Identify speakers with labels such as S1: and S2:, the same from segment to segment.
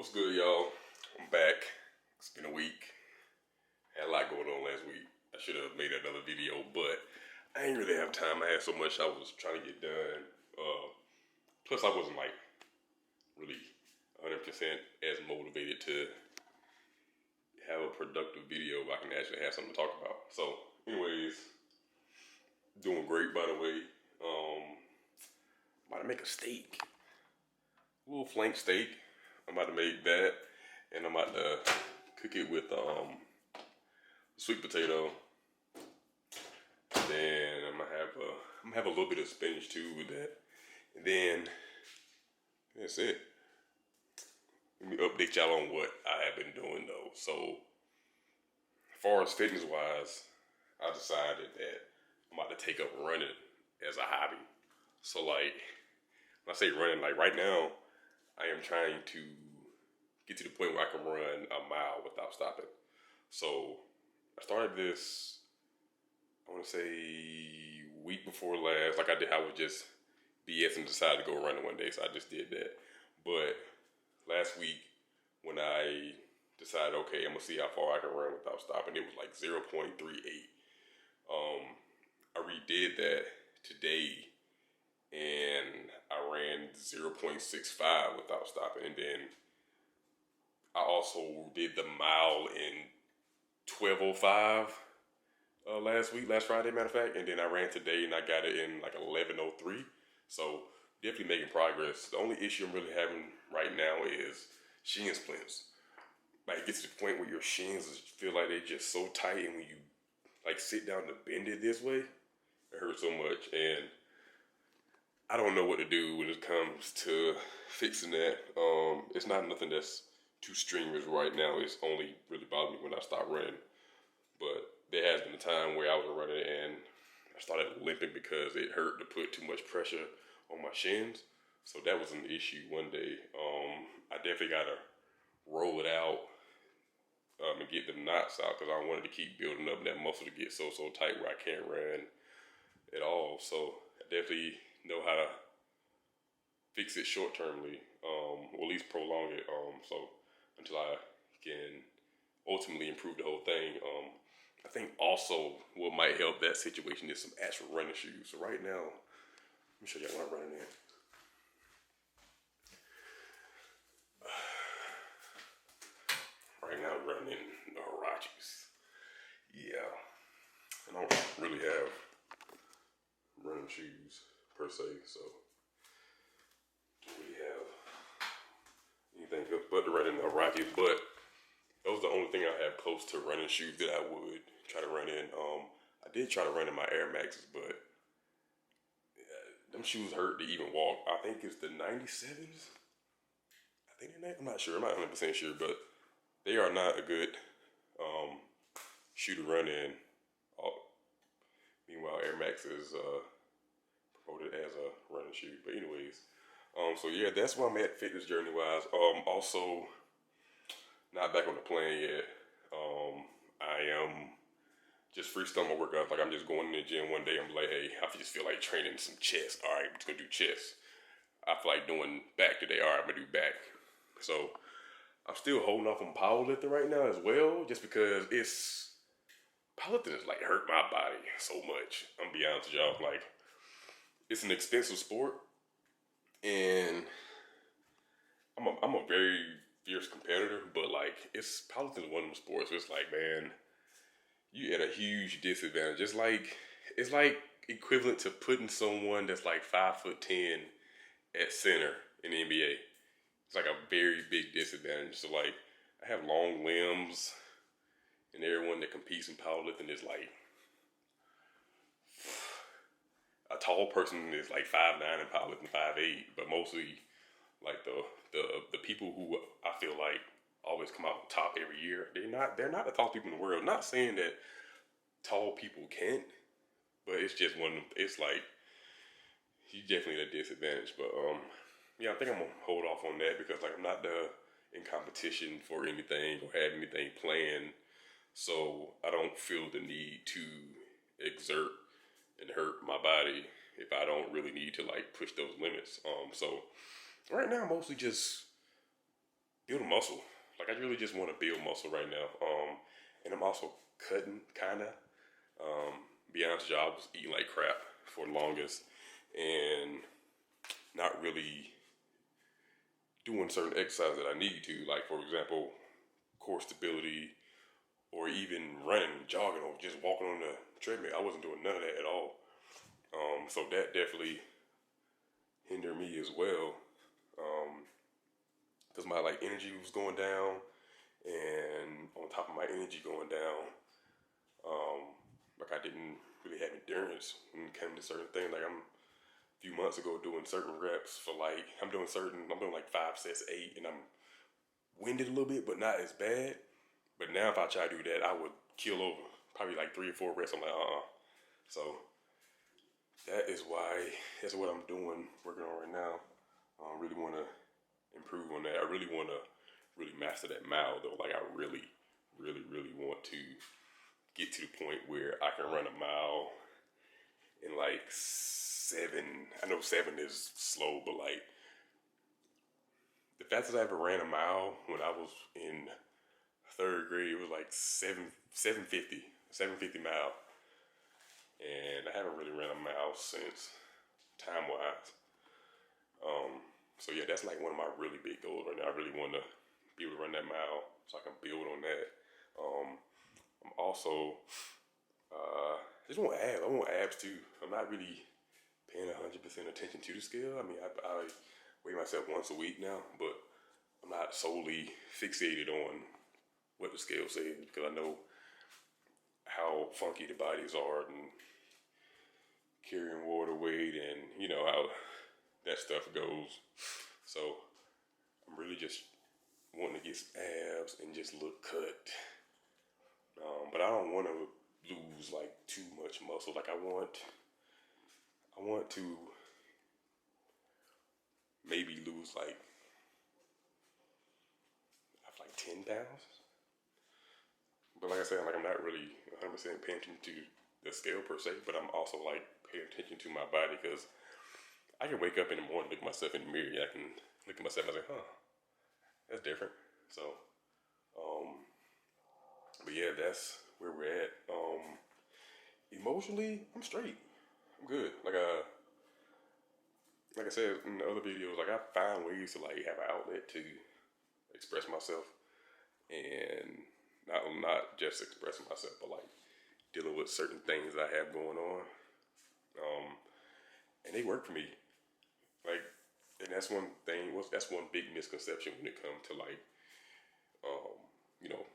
S1: What's good, y'all? I'm back. It's been a week. Had a lot going on last week. I should have made another video, but I ain't really have time. I had so much I was trying to get done. Plus, I wasn't like really 100% as motivated to have a productive video where I can actually have something to talk about. So, anyways, doing great, by the way. About to make a steak, a little flank steak. I'm about to make that, and I'm about to cook it with sweet potato. Then I'm gonna have a little bit of spinach too with that, and then that's it. Let me update y'all on what I have been doing though. So, as far as fitness wise, I decided that I'm about to take up running as a hobby. So like, when I say running, like right now, I am trying to get to the point where I can run a mile without stopping. So I started this, I want to say week before last. Like I was just BS and decided to go running one day, so I just did that. But last week when I decided, okay, I'm gonna see how far I can run without stopping, it was like 0.38. I redid that today and I ran 0.65 without stopping, and then I also did the mile in 12:05 last Friday, matter of fact, and then I ran today and I got it in like 11:03. So definitely making progress. The only issue I'm really having right now is shin splints. Like it gets to the point where your shins feel like they're just so tight, and when you like sit down to bend it this way, it hurts so much, and I don't know what to do when it comes to fixing that. It's not nothing that's too strenuous right now. It's only really bothered me when I start running. But there has been a time where I was running and I started limping because it hurt to put too much pressure on my shins. So that was an issue one day. I definitely gotta roll it out and get the knots out because I wanted to keep building up that muscle to get so tight where I can't run at all. So I definitely know how to fix it short termly, or at least prolong it. So until I can ultimately improve the whole thing. I think also what might help that situation is some actual running shoes. So right now, let me show y'all what I'm running in. Right now I'm running in the Huaraches. Yeah. I don't really have running shoes per se, so don't really have anything else but to run in the Huaraches. But that was the only thing I have close to running shoes that I would try to run in. I did try to run in my Air Maxes, but them shoes hurt to even walk. I think it's the 97s. I think I'm not sure. I'm not 100% sure, but they are not a good shoe to run in. Meanwhile, Air Max is promoted as a running shoe. But anyways, so yeah, that's where I'm at fitness journey wise. Also, not back on the plan yet. I am just freestyling my workouts. Like I'm just going in the gym one day. I'm like, hey, I just feel like training some chest. All right, I'm just gonna do chest. I feel like doing back today. All right, I'm gonna do back. So I'm still holding off on powerlifting right now as well, just because powerlifting is like hurt my body so much. I'm gonna be honest with y'all. Like it's an expensive sport, and I'm a very fierce competitor, but like powerlifting is one of them sports where it's like, man, you at a huge disadvantage. It's like equivalent to putting someone that's like 5'10" at center in the NBA. It's like a very big disadvantage. So like I have long limbs, and everyone that competes in powerlifting is like a tall person is like 5'9" and powerlifting 5'8", but mostly like the people who I feel like always come out top every year, they're not the tallest people in the world. Not saying that tall people can't, but it's just one of them. It's like he's definitely at a disadvantage. But yeah, I think I'm gonna hold off on that because like I'm not in competition for anything or have anything planned, so I don't feel the need to exert and hurt my body if I don't really need to like push those limits. So right now I'm mostly just build a muscle. Like I really just want to build muscle right now. And I'm also cutting, kind of. Be honest with you, I was eating like crap for the longest, and not really doing certain exercises that I need to. Like for example, core stability, or even running, jogging, or just walking on the treadmill. I wasn't doing none of that at all. So that definitely hindered me as well. Because my like energy was going down, and on top of my energy going down, like I didn't really have endurance when it came to certain things. Like I'm a few months ago doing certain reps for like I'm doing like 5 sets, 8, and I'm winded a little bit, but not as bad. But now if I try to do that, I would kill over probably like 3 or 4 reps. I'm like, So that is why that's what I'm doing, working on right now. I really want to improve on that. I really want to really master that mile though. Like I really, really, really want to get to the point where I can run a mile in like 7. I know 7 is slow, but like the fastest I ever ran a mile when I was in 3rd grade, it was like 750 mile. And I haven't really ran a mile since, time wise. So yeah, that's like one of my really big goals right now. I really want to be able to run that mile so I can build on that. I'm also just want abs. I want abs too. I'm not really paying 100% attention to the scale. I mean, I weigh myself once a week now, but I'm not solely fixated on what the scale says because I know how funky the bodies are and carrying water weight and you know how that stuff goes. So I'm really just wanting to get some abs and just look cut. But I don't want to lose like too much muscle. Like I want to maybe lose like 10 pounds. But like I said, like I'm not really 100% paying attention to the scale per se, but I'm also like paying attention to my body because I can wake up in the morning, look at myself in the mirror, I can look at myself and say, that's different. So, but yeah, that's where we're at. Emotionally, I'm straight. I'm good. Like I said in the other videos, like I find ways to like have an outlet to express myself, and not just expressing myself, but like dealing with certain things I have going on. And they work for me. Like, and that's one thing. That's one big misconception when it comes to like, you know,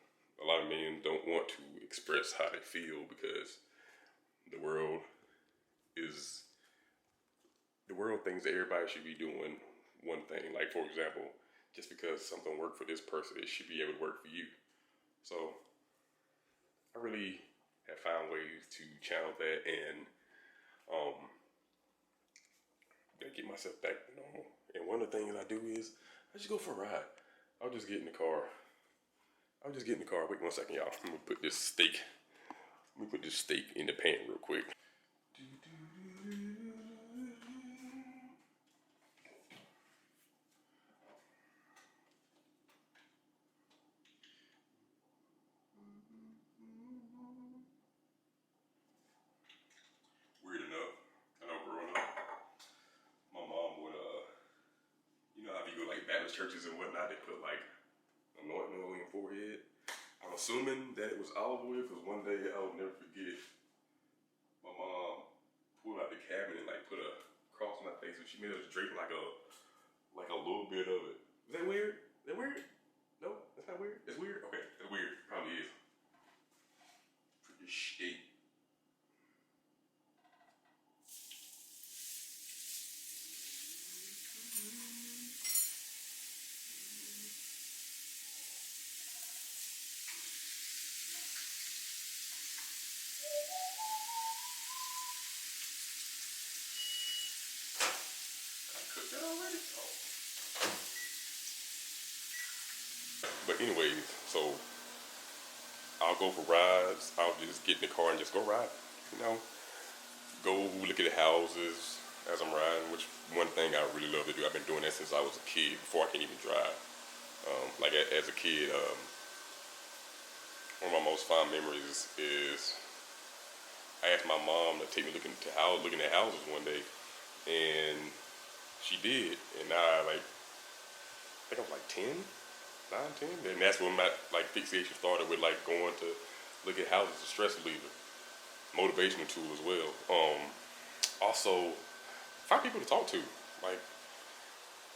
S1: a lot of men don't want to express how they feel because the world is the world thinks that everybody should be doing one thing. Like for example, just because something worked for this person, it should be able to work for you. So I really have found ways to channel that and get myself back to normal. And one of the things I do is I just go for a ride. I'll just get in the car. Wait 1 second, y'all. I'm gonna put this steak. Let me put this steak in the pan real quick. Weird enough, I know growing up, my mom would you know how you go like Baptist churches and whatnot, they put like anointing oil on your forehead. I'm assuming that it was olive oil because one day I will never forget. My mom pulled out the cabinet and like put a cross on my face, and she made us drink like a little bit of it. Is that weird? Is that weird? No, that's not weird. It's weird. Okay, it's weird. Probably is. Pretty shit. I cooked that already. Oh. But anyways, so I'll go for rides. I'll just get in the car and just go ride. You know, go look at the houses as I'm riding, which one thing I really love to do. I've been doing that since I was a kid, before I can even drive. Like as a kid, one of my most fond memories is I asked my mom to take me looking at houses one day, and she did. And now I think I was like 10, 9, 10. And that's when my like fixation started with like going to look at houses, a stress reliever, motivational tool as well. Also, find people to talk to. Like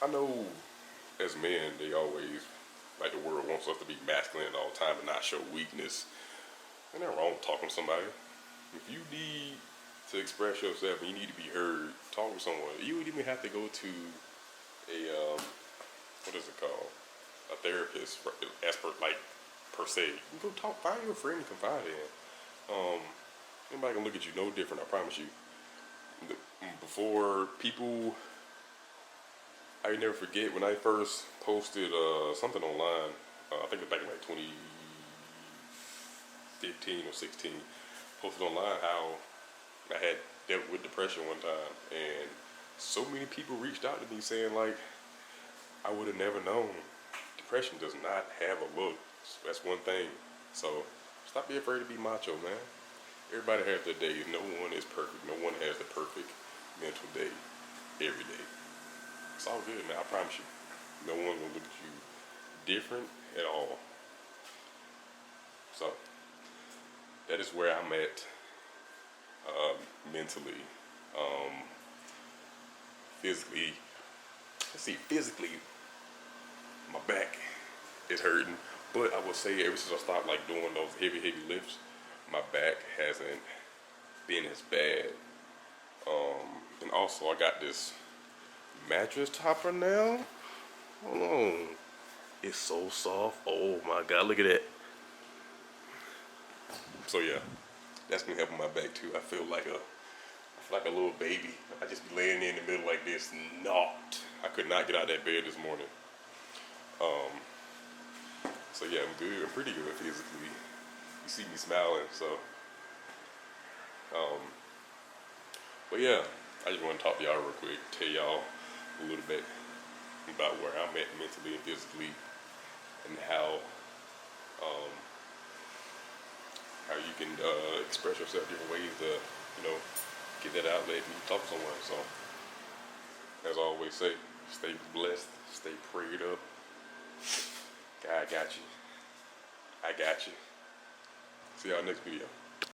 S1: I know as men, they always like the world wants us to be masculine at all time and not show weakness. Ain't nothing wrong with talking to somebody. If you need to express yourself and you need to be heard, talk to someone. You would even have to go to a what is it called? A therapist, expert like per se. You can go talk, find your friend to confide in. Anybody can look at you no different. I promise you. Before people, I never forget when I first posted something online. I think it was back in like 2015 or 16. Posted online how I had dealt with depression one time, and so many people reached out to me saying like, I would have never known. Depression does not have a look. That's one thing. So stop being afraid to be macho, man. Everybody has their day. No one is perfect. No one has the perfect mental day every day. It's all good, man. I promise you. No one will look at you different at all. So that is where I'm at mentally. Physically, physically, my back is hurting. But I will say, ever since I stopped like doing those heavy lifts, my back hasn't been as bad. And also, I got this mattress topper now. Hold on, it's so soft. Oh my god, look at that. So yeah, that's been helping my back too. I feel like a little baby. I just be laying in the middle like this, knocked. I could not get out of that bed this morning. So yeah, I'm good. I'm pretty good physically. You see me smiling, so. But yeah, I just want to talk to y'all real quick. Tell y'all a little bit about where I'm at mentally and physically, and how you can express yourself different ways to, get that outlet when you talk to someone. So, as I always say, stay blessed, stay prayed up. God got you. I got you. See y'all next video.